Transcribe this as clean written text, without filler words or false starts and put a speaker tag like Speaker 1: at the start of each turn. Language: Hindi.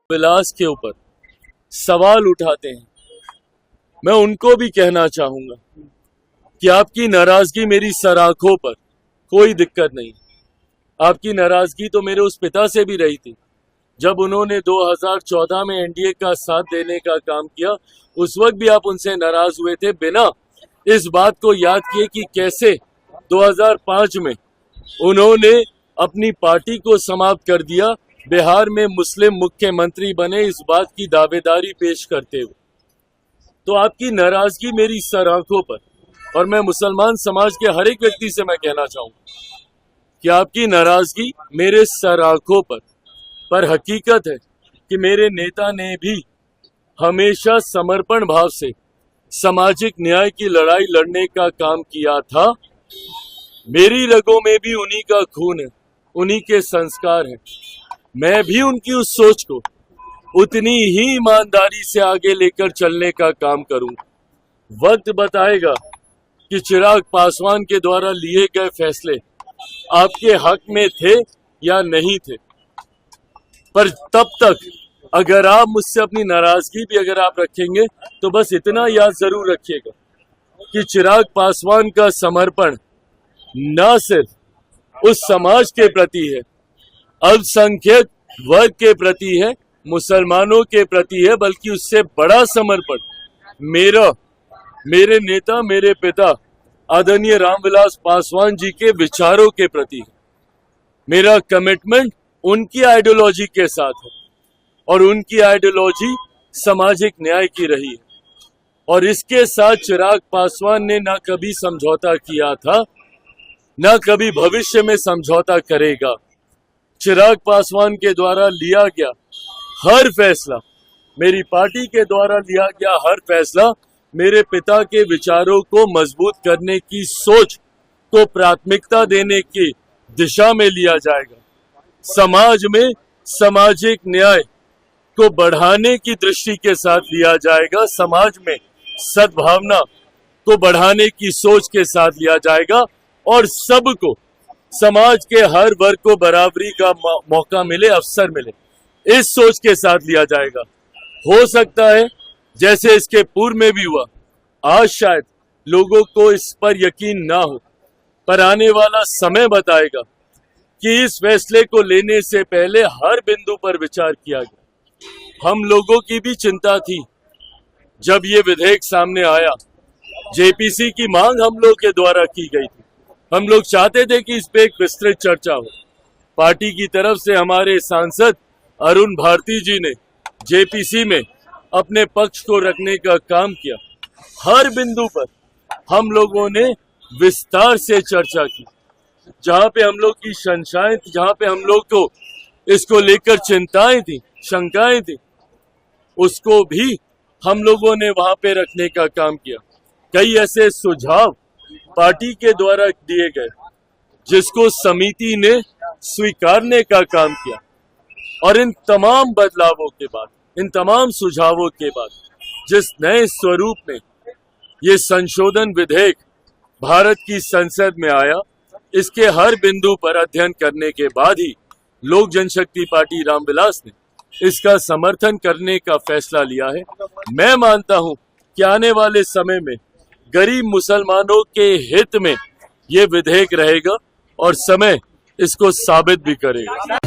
Speaker 1: विलास के ऊपर सवाल उठाते हैं, मैं उनको भी कहना चाहूंगा कि आपकी नाराजगी मेरी सराखों पर कोई दिक्कत नहीं। आपकी नाराजगी तो मेरे उस पिता से भी रही थी जब उन्होंने 2014 में एनडीए का साथ देने का काम किया। उस वक्त भी आप उनसे नाराज हुए थे, बिना इस बात को याद किए कि कैसे 2005 में उन्होंने अपनी पार्टी को समाप्त कर दिया, बिहार में मुस्लिम मुख्यमंत्री बने, इस बात की दावेदारी पेश करते हुए। तो आपकी नाराजगी मेरी सराखों पर, और मैं मुसलमान समाज के हर एक व्यक्ति से मैं कहना चाहूंगा कि आपकी नाराजगी मेरे सराखों पर हकीकत है कि मेरे नेता ने भी हमेशा समर्पण भाव से सामाजिक न्याय की लड़ाई लड़ने का काम किया था। मेरी रगों में भी उन्हीं का खून है, उन्हीं के संस्कार हैं। मैं भी उनकी उस सोच को उतनी ही ईमानदारी से आगे लेकर चलने का काम करूंगा। वक्त बताएगा कि चिराग पासवान के द्वारा लिए गए फैसले आपके हक में थे या नहीं थे, पर तब तक अगर आप मुझसे अपनी नाराजगी भी अगर आप रखेंगे तो बस इतना याद जरूर रखिएगा कि चिराग पासवान का समर्पण न सिर्फ उस समाज के प्रति है, अल्पसंख्यक वर्ग के प्रति है, मुसलमानों के प्रति है, बल्कि उससे बड़ा समर्पण मेरे नेता, मेरे पिता आदरणीय रामविलास पासवान जी के विचारों के प्रति है। मेरा कमिटमेंट उनकी आइडियोलॉजी के साथ है और उनकी आइडियोलॉजी सामाजिक न्याय की रही है, और इसके साथ चिराग पासवान ने ना कभी समझौता किया था, ना कभी भविष्य में समझौता करेगा। चिराग पासवान के द्वारा लिया गया हर फैसला, मेरी पार्टी के द्वारा लिया गया हर फैसला मेरे पिता के विचारों को मजबूत करने की सोच को प्राथमिकता देने की दिशा में लिया जाएगा। समाज में सामाजिक न्याय को बढ़ाने की दृष्टि के साथ लिया जाएगा, समाज में सद्भावना को बढ़ाने की सोच के साथ लिया जाएगा, और सबको, समाज के हर वर्ग को बराबरी का मौका मिले, अवसर मिले, इस सोच के साथ लिया जाएगा। हो सकता है जैसे इसके पूर्व में भी हुआ, आज शायद लोगों को इस पर यकीन ना हो, पर आने वाला समय बताएगा कि इस फैसले को लेने से पहले हर बिंदु पर विचार किया गया। हम लोगों की भी चिंता थी जब ये विधेयक सामने आया, जेपीसी की मांग हम लोग के द्वारा की गई थी। हम लोग चाहते थे कि इस पे एक विस्तृत चर्चा हो। पार्टी की तरफ से हमारे सांसद अरुण भारती जी ने जेपीसी में अपने पक्ष को रखने का काम किया। हर बिंदु पर हम लोगों ने विस्तार से चर्चा की। जहां पे हम लोग की शंकाएं थी, जहां पे हम लोग को इसको लेकर चिंताएं थी, शंकाएं थी, उसको भी हम लोगों ने वहां पे रखने का काम किया। कई ऐसे सुझाव पार्टी के द्वारा दिए गए जिसको समिति ने स्वीकारने का काम किया, और इन तमाम बदलावों के बाद, इन तमाम सुझावों के बाद जिस नए स्वरूप में ये संशोधन विधेयक भारत की संसद में आया, इसके हर बिंदु पर अध्ययन करने के बाद ही लोक जनशक्ति पार्टी रामविलास ने इसका समर्थन करने का फैसला लिया है। मैं मानता हूं कि आने वाले समय में गरीब मुसलमानों के हित में ये विधेयक रहेगा, और समय इसको साबित भी करेगा।